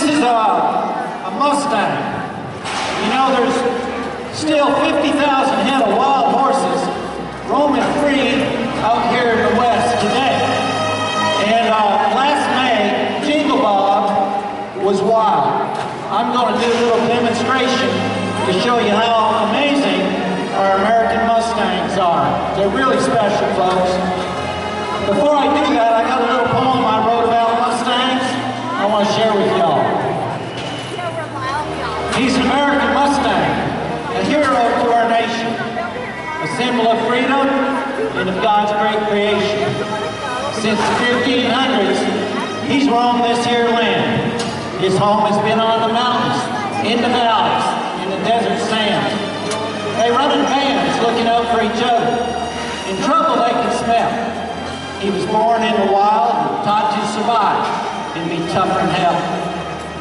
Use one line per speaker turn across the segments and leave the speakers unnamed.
This is a Mustang. You know, there's still 50,000 head of wild horses roaming free out here in the West today. And last May, Jingle was wild. I'm going to do a little demonstration to show you how amazing our American Mustangs are. They're really special, folks. Before I do that, I got a little poem I wrote about Mustangs I want to share with y'all. He's an American Mustang, a hero to our nation, a symbol of freedom and of God's great creation. Since the 1500s, he's roamed this here land. His home has been on the mountains, in the valleys, in the desert sands. They run in bands looking out for each other. In trouble they can smell. He was born in the wild and taught to survive and be tougher than hell.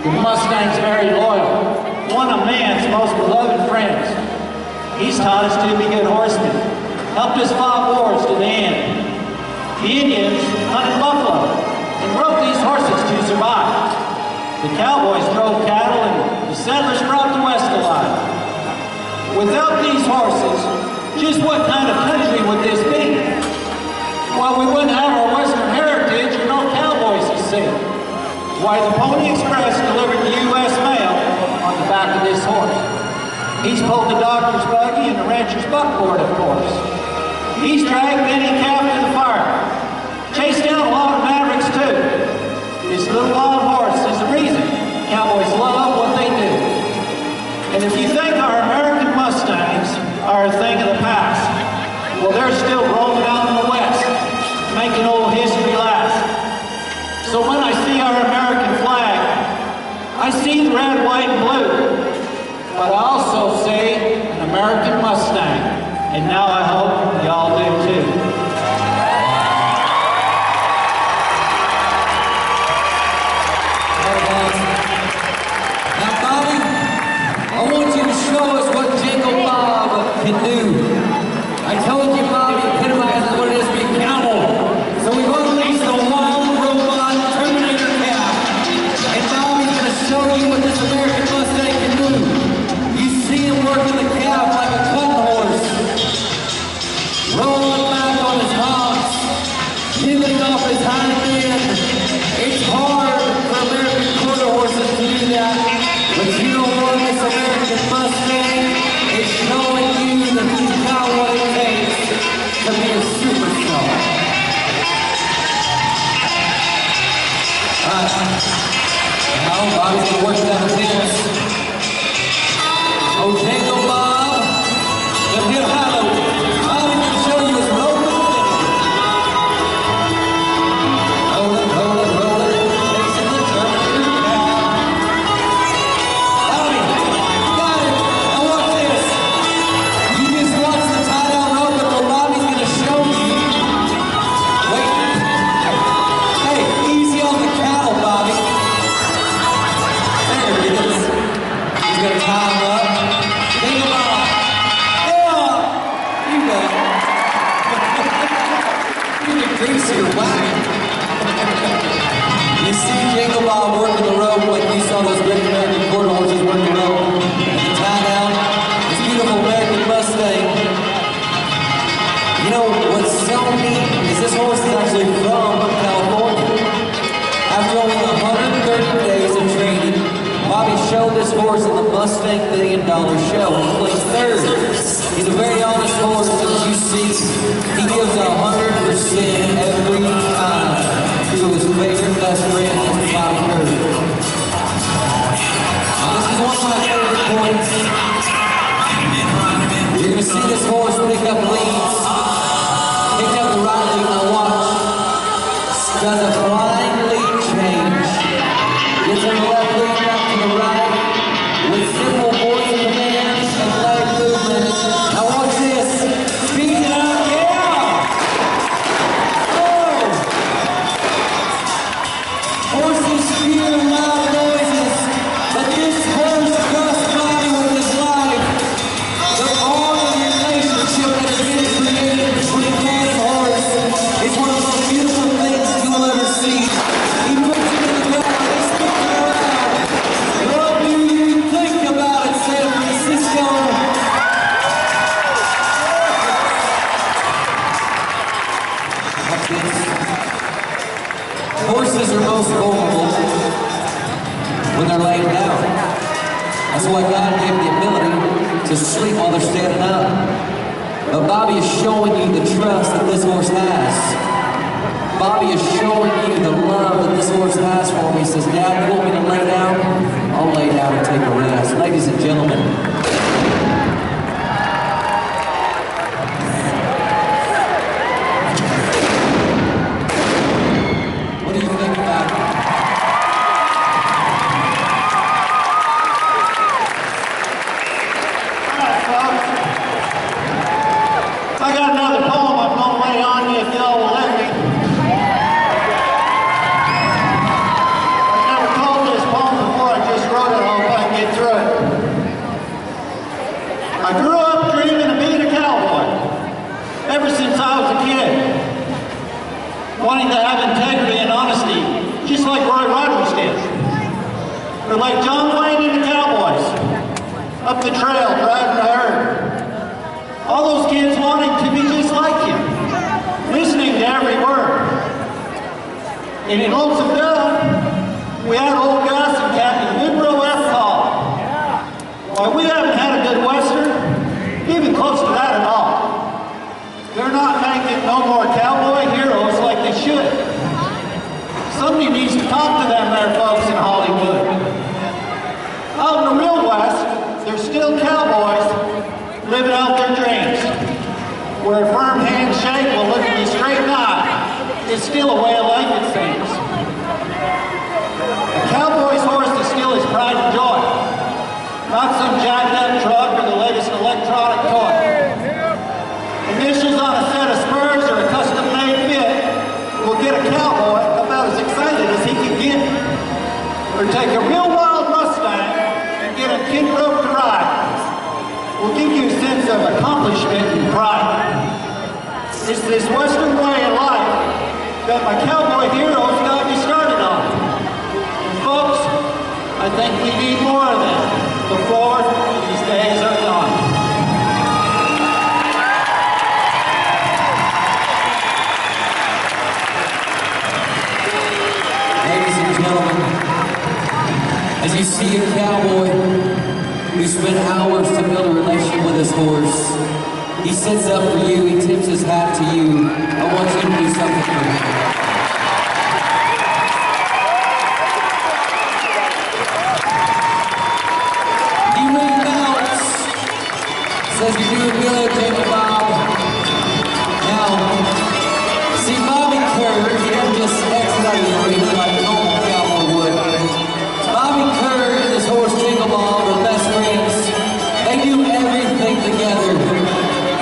The Mustang's very loyal, one of man's most beloved friends. He's taught us to be good horsemen, helped us fight wars to the end. The Indians hunted buffalo and rode these horses to survive. The cowboys drove cattle and the settlers brought the West alive. Without these horses, just what kind of country would this be? Well, we wouldn't have our Western heritage or no cowboys to see. Why, the Pony Express delivered the U.S. mail on the back of this horse. He's pulled the doctor's buggy and the rancher's buckboard, of course. He's dragged any calf to the fire. Chased down a lot of mavericks, too. This little wild horse is the reason cowboys love what they do. And if you think our American Mustangs are a thing of the past, well, they're still roaming out in the West, making old history last. So when I see our American flag, I see the red, white, and blue, but I also see an American Mustang, and now I hope y'all do too.
Can do. I told you Bobby epitomizes what it is to be a cowboy. So we've unleashed the wild robot Terminator calf. And Bobby's going to show you what this American Mustang can do. You see him working the calf like a cutting horse. Rolling back on his hocks. Pivoting off his hind end. It's hard for American quarter horses to do that. But you know what? This American Mustang is showing you that he's got what it takes to be a superstar. Alright. Now Bobby's gonna work down the pins. Oh, Jingle Bob. The hip hollow. Bobby can show you his roll with the rolling, rolling, rolling. Chasing the Terminator calf. Bobby, you got it. Now watch this. You just watch the tie-down rope and what Bobby's gonna show you. Wait. Hey, easy on the cattle, Bobby. There it is. He's gonna tie him up. Think about it. Yeah! You got it. You can grease your wagon. You see Jingle Bob working the rope like you saw those great American quarter horses work the rope. And the tie-down, this beautiful American Mustang. You know, what's so neat is this horse is actually from California. After only 130 days of training, Bobby showed this horse in the Mustang $1 Million show. He placed third. He's a very honest horse, as you see. He gives 100% every time to his favorite best friend, Bobby Kerr. This is one of my favorite points. You're going to see this horse pick up leads. Pick up the right lead, now watch. Does a flying lead change. Gets her left lead back to the right. With simple voice commands and leg movement. Now watch this. Speeds it up, yeah! Oh! why God gave the ability to sleep while they're standing up. But Bobby is showing you the trust that this horse has. Bobby is showing you the love that this horse has for me. He says, Dad, you want me to lay down? I'll lay down and take a rest. Ladies and gentlemen. What do you think about it?
I got another poem I'm going to lay on you if y'all will let me. I've never told this poem before, I just wrote it, I hope I can get through it. I grew up dreaming of being a cowboy, ever since I was a kid. Wanting to have integrity and honesty, just like Roy Rogers did. Or like John Wayne and the Cowboys, up the trail, driving the herd. All those kids wanting to be just like him, listening to every word. And in Lonesome Dove, we had old Gus and Captain Woodrow F. Hall. Why, we haven't had a good Western, even close to that at all. They're not making no more cowboy heroes like they should. Somebody needs to talk to them there folks in Hollywood. Out in the real West, there's still cowboys living out their dreams, where a firm handshake will look at you straight in the eye. It's still a way of life, it seems. A cowboy's horse is still his pride and joy, not some jacked up truck or the latest electronic toy. Initials on a set of spurs or a custom-made bit will get a cowboy about as excited as he can get. Or take a real wild Mustang and get a kid rope to ride. Will give you a sense of accomplishment and pride. It's this Western way of life that my cowboy heroes got me started on. And folks, I think we need more of them before these days are gone.
Ladies and gentlemen, as you see a cowboy who spent hours to build a relationship with his horse. He sits up for you, he tips his hat to you. I want you to do something for him. He remounts, says you're doing good, Jamie Bob. Now, see Bobby Kerr, he didn't just exit out of the arena like a normal cowboy would. Bobby Kerr and his horse Jingle are best friends. They do everything together.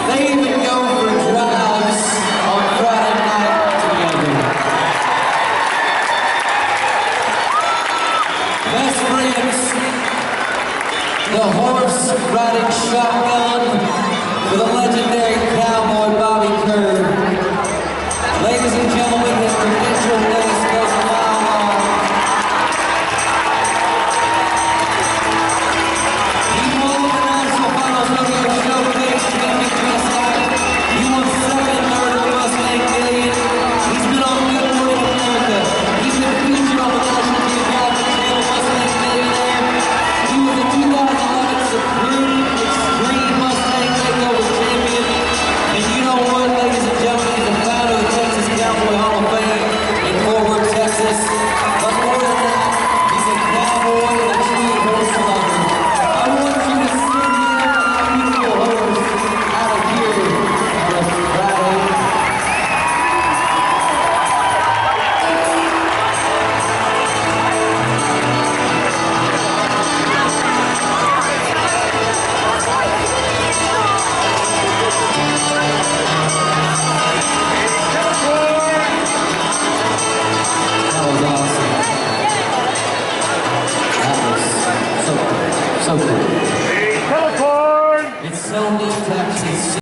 They even go for drives on Friday night together. Best friends. The horse riding shotgun for the legendary